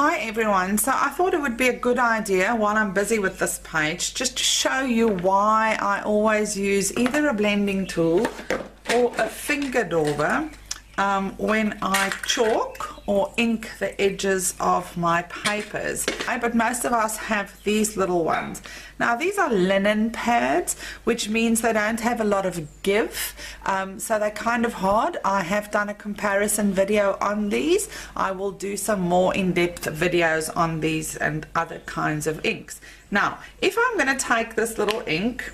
Hi everyone, so I thought it would be a good idea while I'm busy with this page just to show you why I always use either a blending tool or a finger dauber when I chalk or ink the edges of my papers. But most of us have these little ones. Now these are linen pads, which means they don't have a lot of give, so they're kind of hard. I have done a comparison video on these. I will do some more in-depth videos on these and other kinds of inks. Now if I'm going to take this little ink,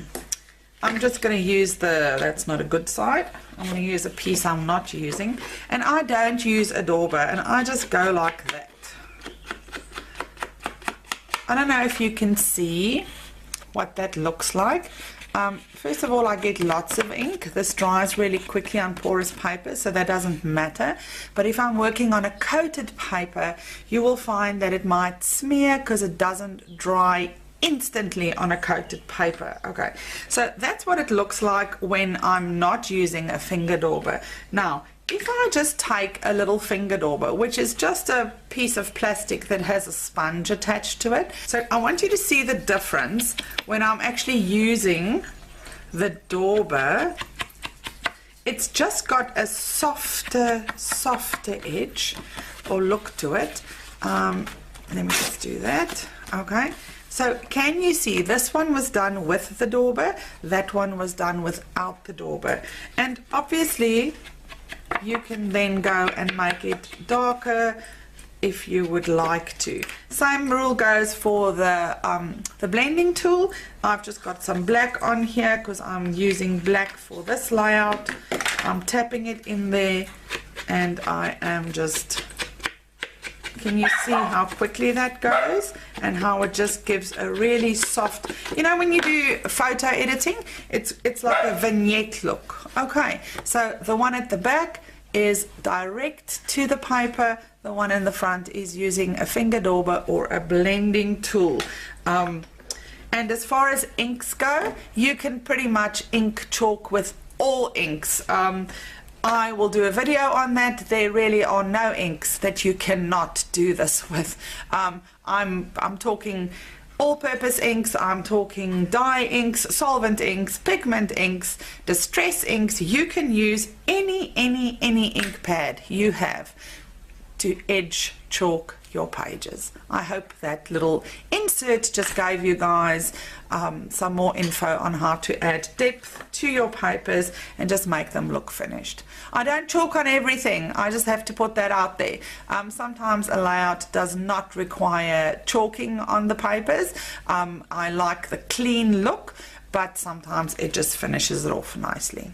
I'm just going to use that's not a good side. I'm going to use a piece I'm not using, and I don't use a dauber, and I just go like that. I don't know if you can see what that looks like. First of all, I get lots of ink. This dries really quickly on porous paper, so that doesn't matter. But if I'm working on a coated paper, you will find that it might smear because it doesn't dry instantly on a coated paper. Okay, so that's what it looks like when I'm not using a finger dauber. Now if I just take a little finger dauber, which is just a piece of plastic that has a sponge attached to it, so I want you to see the difference when I'm actually using the dauber. It's just got a softer edge or look to it. Let me just do that. Okay, so can you see this one was done with the dauber, that one was done without the dauber, and obviously you can then go and make it darker if you would like to. Same rule goes for the blending tool. I've just got some black on here because I'm using black for this layout. I'm tapping it in there and I am just, can you see how quickly that goes and how it just gives a really soft, you know, when you do photo editing, it's like a vignette look. Okay, so the one at the back is direct to the paper, the one in the front is using a finger dauber or a blending tool. And as far as inks go, you can pretty much ink chalk with all inks. I will do a video on that. There really are no inks that you cannot do this with. I'm talking all-purpose inks, I'm talking dye inks, solvent inks, pigment inks, distress inks. You can use any ink pad you have to edge chalk your pages. I hope that little insert just gave you guys some more info on how to add depth to your papers and just make them look finished. I don't chalk on everything, I just have to put that out there. Sometimes a layout does not require chalking on the papers. I like the clean look, but sometimes it just finishes it off nicely.